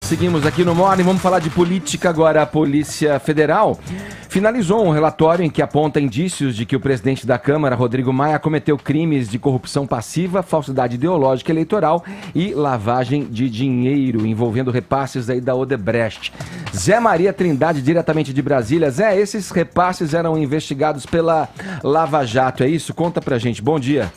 Seguimos aqui no Morning, vamos falar de política agora. A Polícia Federal finalizou um relatório em que aponta indícios de que o presidente da Câmara, Rodrigo Maia, cometeu crimes de corrupção passiva, falsidade ideológica eleitoral e lavagem de dinheiro, envolvendo repasses aí da Odebrecht. Zé Maria Trindade, diretamente de Brasília. Zé, esses repasses eram investigados pela Lava Jato, é isso? Conta pra gente, bom dia.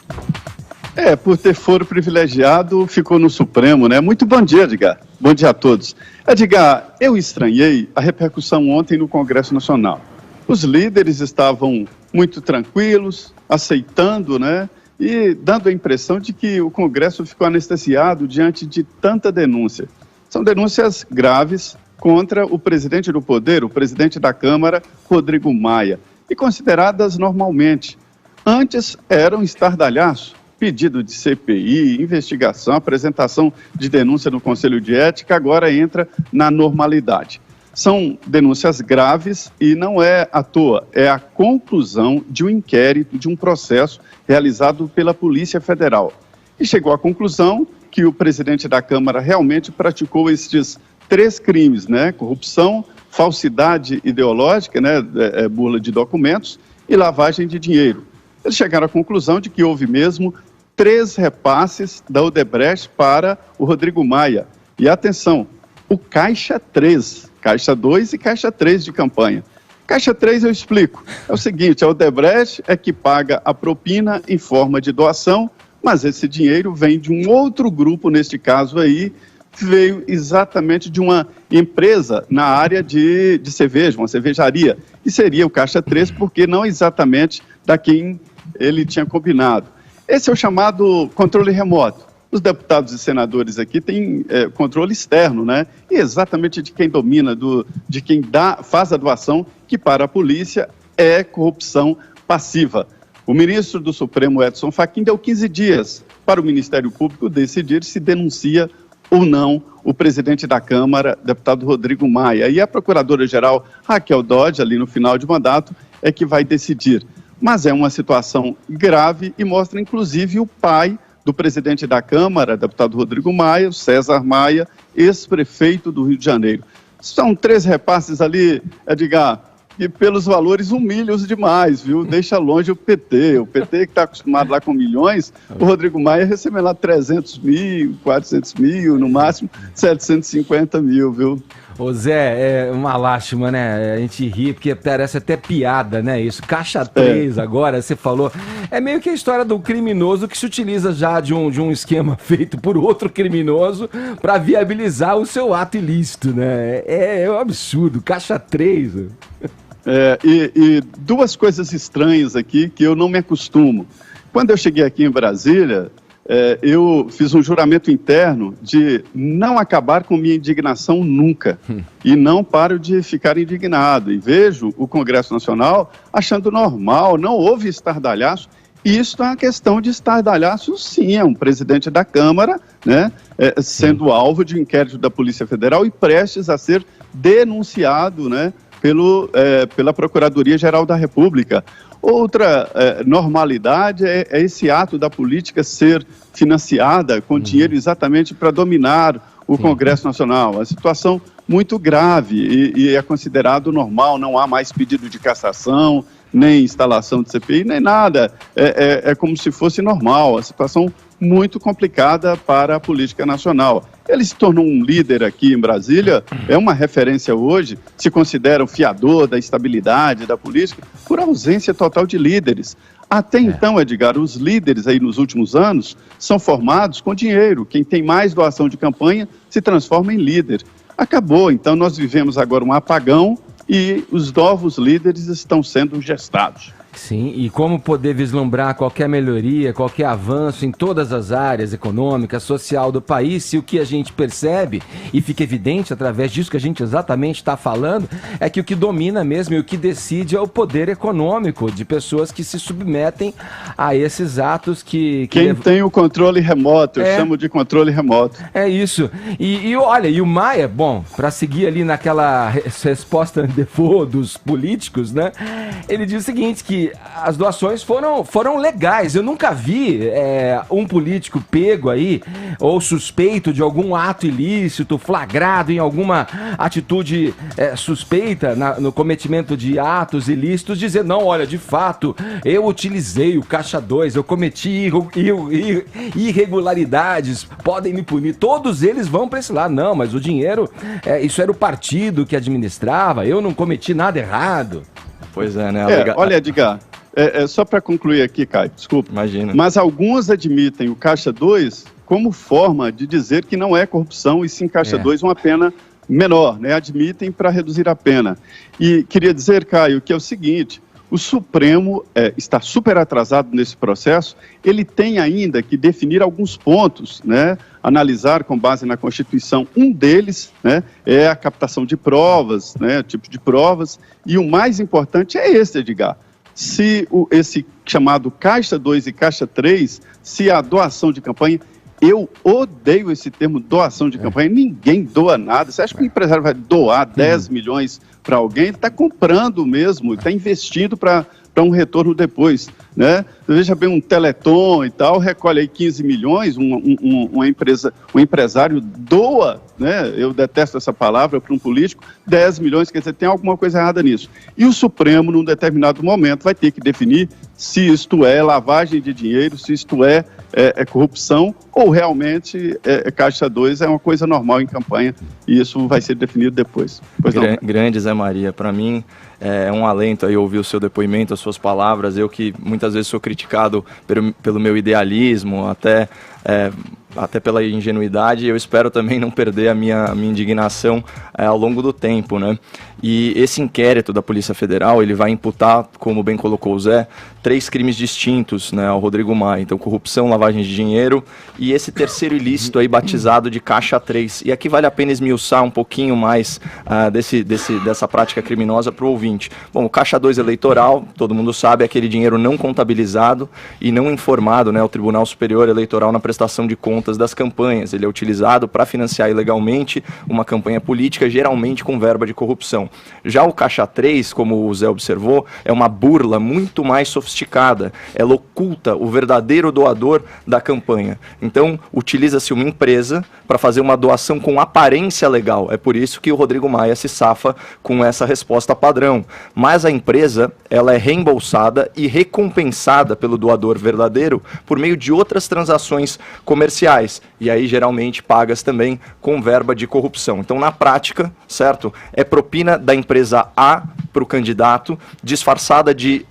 Por ter foro privilegiado, ficou no Supremo, né? Muito bom dia, Edgar. Bom dia a todos. Edgar, eu estranhei a repercussão ontem no Congresso Nacional. Os líderes estavam muito tranquilos, aceitando, né? E dando a impressão de que o Congresso ficou anestesiado diante de tanta denúncia. São denúncias graves contra o presidente do Poder, o presidente da Câmara, Rodrigo Maia, e consideradas normalmente. Antes eram estardalhaço. Pedido de CPI, investigação, apresentação de denúncia no Conselho de Ética, agora entra na normalidade. São denúncias graves e não é à toa, é a conclusão de um inquérito, de um processo realizado pela Polícia Federal. E chegou à conclusão que o presidente da Câmara realmente praticou estes 3 crimes, né? Corrupção, falsidade ideológica, né? Burla de documentos e lavagem de dinheiro. Eles chegaram à conclusão de que houve mesmo 3 repasses da Odebrecht para o Rodrigo Maia. E atenção, o Caixa 3, Caixa 2 e Caixa 3 de campanha. Caixa 3 eu explico. É o seguinte, a Odebrecht é que paga a propina em forma de doação, mas esse dinheiro vem de um outro grupo, neste caso aí, veio exatamente de uma empresa na área de cerveja, uma cervejaria. E seria o Caixa 3 porque não exatamente da quem ele tinha combinado. Esse é o chamado controle remoto. Os deputados e senadores aqui têm controle externo, né? E exatamente de quem domina, de quem faz a doação, que para a polícia é corrupção passiva. O ministro do Supremo, Edson Fachin, deu 15 dias para o Ministério Público decidir se denuncia ou não o presidente da Câmara, deputado Rodrigo Maia. E a procuradora-geral Raquel Dodge, ali no final de mandato, é que vai decidir. Mas é uma situação grave e mostra, inclusive, o pai do presidente da Câmara, deputado Rodrigo Maia, o César Maia, ex-prefeito do Rio de Janeiro. São 3 repasses ali, Edgar, e pelos valores humilham-os demais, viu? Deixa longe o PT. O PT que está acostumado lá com milhões, o Rodrigo Maia recebe lá 300 mil, 400 mil, no máximo 750 mil, viu? Ô Zé, é uma lástima, né? A gente ri porque parece até piada, né? Isso, Caixa 3 agora, você falou. É meio que a história do criminoso que se utiliza já de um esquema feito por outro criminoso para viabilizar o seu ato ilícito, né? É um absurdo, Caixa 3. E 2 coisas estranhas aqui que eu não me acostumo. Quando eu cheguei aqui em Brasília, eu fiz um juramento interno de não acabar com minha indignação nunca. E não paro de ficar indignado. E vejo o Congresso Nacional achando normal, não houve estardalhaço. E isso é uma questão de estardalhaço, sim. É um presidente da Câmara, né, sendo alvo de um inquérito da Polícia Federal e prestes a ser denunciado, né, pela Procuradoria-Geral da República. Outra normalidade é esse ato da política ser financiada com dinheiro exatamente para dominar o Congresso Nacional. A situação muito grave e é considerado normal, não há mais pedido de cassação, nem instalação de CPI, nem nada. É como se fosse normal, a situação muito complicada para a política nacional. Ele se tornou um líder aqui em Brasília, é uma referência hoje, se considera o fiador da estabilidade da política, por ausência total de líderes. Até então, Edgar, os líderes aí nos últimos anos são formados com dinheiro. Quem tem mais doação de campanha se transforma em líder. Acabou, então nós vivemos agora um apagão e os novos líderes estão sendo gestados. Sim, e como poder vislumbrar qualquer melhoria, qualquer avanço em todas as áreas econômica, social do país, se o que a gente percebe e fica evidente através disso que a gente exatamente está falando, é que o que domina mesmo e o que decide é o poder econômico de pessoas que se submetem a esses atos que Quem tem o controle remoto, eu chamo de controle remoto. É isso. E olha, e o Maia, bom, para seguir ali naquela resposta default dos políticos, né? Ele diz o seguinte, que que as doações foram legais. Eu nunca vi um político pego aí, ou suspeito de algum ato ilícito, flagrado em alguma atitude suspeita no cometimento de atos ilícitos, dizer, não, olha, de fato, eu utilizei o Caixa 2, eu cometi irregularidades, podem me punir. Todos eles vão para esse lado. Não, mas o dinheiro, isso era o partido que administrava, eu não cometi nada errado. Pois é, né? Olha, Edgar, só para concluir aqui, Caio, desculpa. Imagina. Mas alguns admitem o Caixa 2 como forma de dizer que não é corrupção e sim Caixa 2 uma pena menor, né? Admitem para reduzir a pena. E queria dizer, Caio, que é o seguinte, o Supremo está super atrasado nesse processo, ele tem ainda que definir alguns pontos, né? Analisar com base na Constituição. Um deles, né, é a captação de provas, né, tipo de provas, e o mais importante é esse, Edgar. Se esse chamado Caixa 2 e Caixa 3, se a doação de campanha... Eu odeio esse termo doação de campanha, ninguém doa nada. Você acha que o empresário vai doar 10 milhões para alguém? Ele está comprando mesmo, está investindo para um retorno depois, né? Veja bem, um Teleton e tal, recolhe aí 15 milhões, um empresário doa, né? Eu detesto essa palavra para um político, 10 milhões, quer dizer, tem alguma coisa errada nisso. E o Supremo, num determinado momento, vai ter que definir se isto é lavagem de dinheiro, se isto é corrupção, ou realmente Caixa 2 é uma coisa normal em campanha, e isso vai ser definido depois. Grande Zé Maria, para mim é um alento aí ouvir o seu depoimento, as suas palavras, eu que muitas vezes sou criticado pelo meu idealismo, até pela ingenuidade, eu espero também não perder a minha indignação ao longo do tempo, né? E esse inquérito da Polícia Federal, ele vai imputar, como bem colocou o Zé, 3 crimes distintos, né, ao Rodrigo Maia. Então, corrupção, lavagem de dinheiro e esse terceiro ilícito aí batizado de Caixa 3. E aqui vale a pena esmiuçar um pouquinho mais dessa prática criminosa para o ouvinte. Bom, o Caixa 2 eleitoral, todo mundo sabe, é aquele dinheiro não contabilizado e não informado, né, ao Tribunal Superior Eleitoral na prestação de contas das campanhas. Ele é utilizado para financiar ilegalmente uma campanha política, geralmente com verba de corrupção. Já o Caixa 3, como o Zé observou, é uma burla muito mais sofisticada. Ela oculta o verdadeiro doador da campanha. Então, utiliza-se uma empresa para fazer uma doação com aparência legal. É por isso que o Rodrigo Maia se safa com essa resposta padrão. Mas a empresa, ela é reembolsada e recompensada pelo doador verdadeiro por meio de outras transações comerciais. E aí, geralmente, pagas também com verba de corrupção. Então, na prática, certo? É propina da empresa A para o candidato, disfarçada de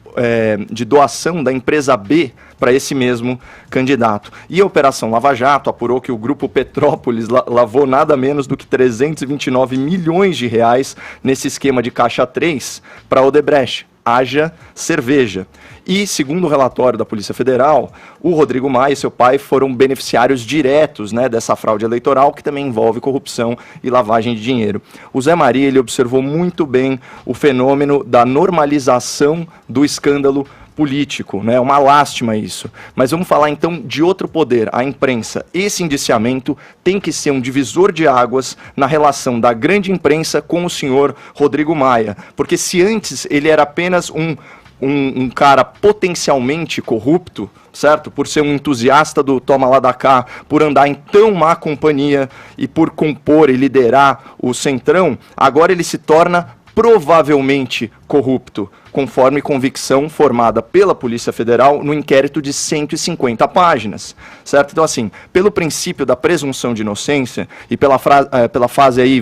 doação da empresa B para esse mesmo candidato. E a Operação Lava Jato apurou que o Grupo Petrópolis lavou nada menos do que 329 milhões de reais nesse esquema de Caixa 3 para a Odebrecht. Haja cerveja. E, segundo o relatório da Polícia Federal, o Rodrigo Maia e seu pai foram beneficiários diretos, né, dessa fraude eleitoral, que também envolve corrupção e lavagem de dinheiro. O Zé Maria, ele observou muito bem o fenômeno da normalização do escândalo político, né? É uma lástima isso. Mas vamos falar então de outro poder, a imprensa. Esse indiciamento tem que ser um divisor de águas na relação da grande imprensa com o senhor Rodrigo Maia. Porque se antes ele era apenas um cara potencialmente corrupto, certo? Por ser um entusiasta do toma lá da cá, por andar em tão má companhia e por compor e liderar o Centrão, agora ele se torna provavelmente corrupto, conforme convicção formada pela Polícia Federal no inquérito de 150 páginas, certo? Então, assim, pelo princípio da presunção de inocência e pela fase aí,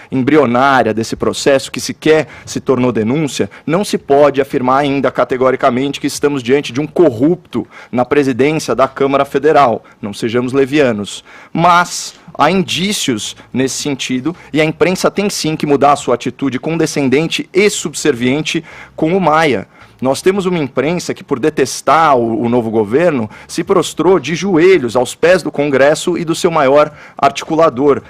embrionária desse processo, que sequer se tornou denúncia, não se pode afirmar ainda categoricamente que estamos diante de um corrupto na presidência da Câmara Federal, não sejamos levianos, mas há indícios nesse sentido e a imprensa tem sim que mudar a sua atitude condescendente e subserviente com o Maia. Nós temos uma imprensa que, por detestar o novo governo, se prostrou de joelhos aos pés do Congresso e do seu maior articulador,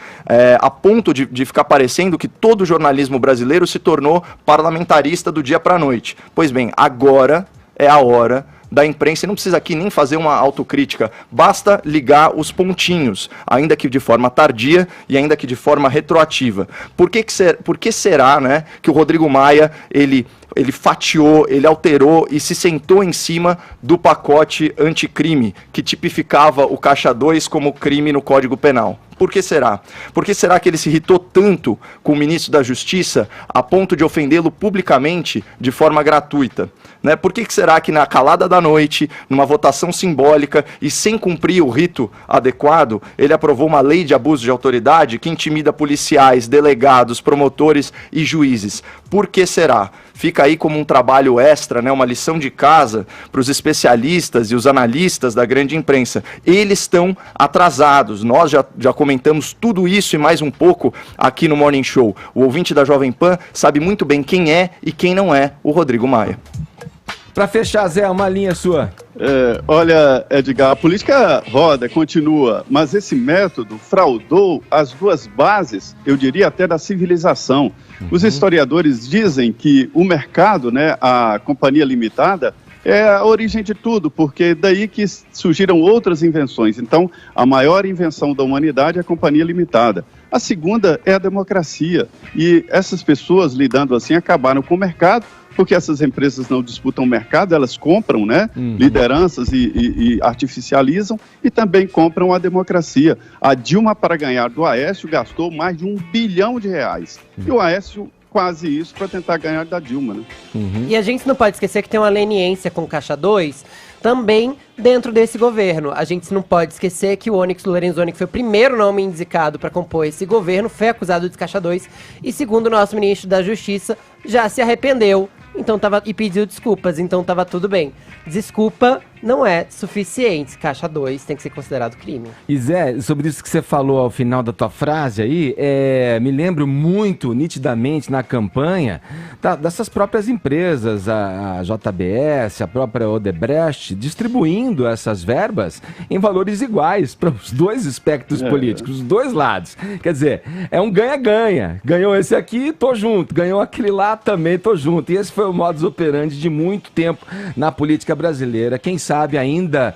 a ponto de ficar parecendo que todo o jornalismo brasileiro se tornou parlamentarista do dia para a noite. Pois bem, agora é a hora da imprensa, e não precisa aqui nem fazer uma autocrítica, basta ligar os pontinhos, ainda que de forma tardia e ainda que de forma retroativa. Por que será, né, que o Rodrigo Maia, ele fatiou, ele alterou e se sentou em cima do pacote anticrime, que tipificava o Caixa 2 como crime no Código Penal? Por que será? Por que será que ele se irritou tanto com o ministro da Justiça a ponto de ofendê-lo publicamente de forma gratuita? Né? Por que será que na calada da noite, numa votação simbólica e sem cumprir o rito adequado, ele aprovou uma lei de abuso de autoridade que intimida policiais, delegados, promotores e juízes? Por que será? Fica aí como um trabalho extra, né, uma lição de casa para os especialistas e os analistas da grande imprensa. Eles estão atrasados. Nós já comentamos tudo isso e mais um pouco aqui no Morning Show. O ouvinte da Jovem Pan sabe muito bem quem é e quem não é o Rodrigo Maia. Para fechar, Zé, uma linha sua. Olha, Edgar, a política roda, continua, mas esse método fraudou as duas bases, eu diria até da civilização. Os historiadores dizem que o mercado, né, a companhia limitada, é a origem de tudo, porque daí que surgiram outras invenções. Então, a maior invenção da humanidade é a companhia limitada. A segunda é a democracia. E essas pessoas lidando assim acabaram com o mercado, porque essas empresas não disputam o mercado, elas compram, né, lideranças e artificializam, e também compram a democracia. A Dilma, para ganhar do Aécio, gastou mais de R$1 bilhão. E o Aécio quase isso para tentar ganhar da Dilma, né? E a gente não pode esquecer que tem uma leniência com o Caixa 2 também dentro desse governo. A gente não pode esquecer que o Onyx Lorenzoni, que foi o primeiro nome indicado para compor esse governo, foi acusado de Caixa 2 e, segundo o nosso ministro da Justiça, já se arrependeu e pediu desculpas, então estava tudo bem. Desculpa não é suficiente. Caixa 2 tem que ser considerado crime. E Zé, sobre isso que você falou ao final da tua frase aí, me lembro muito nitidamente na campanha dessas próprias empresas, a JBS, a própria Odebrecht, distribuindo essas verbas em valores iguais para os dois espectros políticos, os dois lados. Quer dizer, é um ganha-ganha. Ganhou esse aqui, tô junto. Ganhou aquele lá, também tô junto. E esse foi o modus operandi de muito tempo na política brasileira. Quem sabe ainda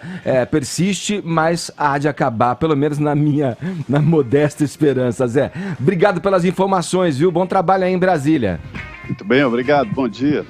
persiste, mas há de acabar, pelo menos na modesta esperança, Zé. Obrigado pelas informações, viu? Bom trabalho aí em Brasília. Muito bem, obrigado. Bom dia.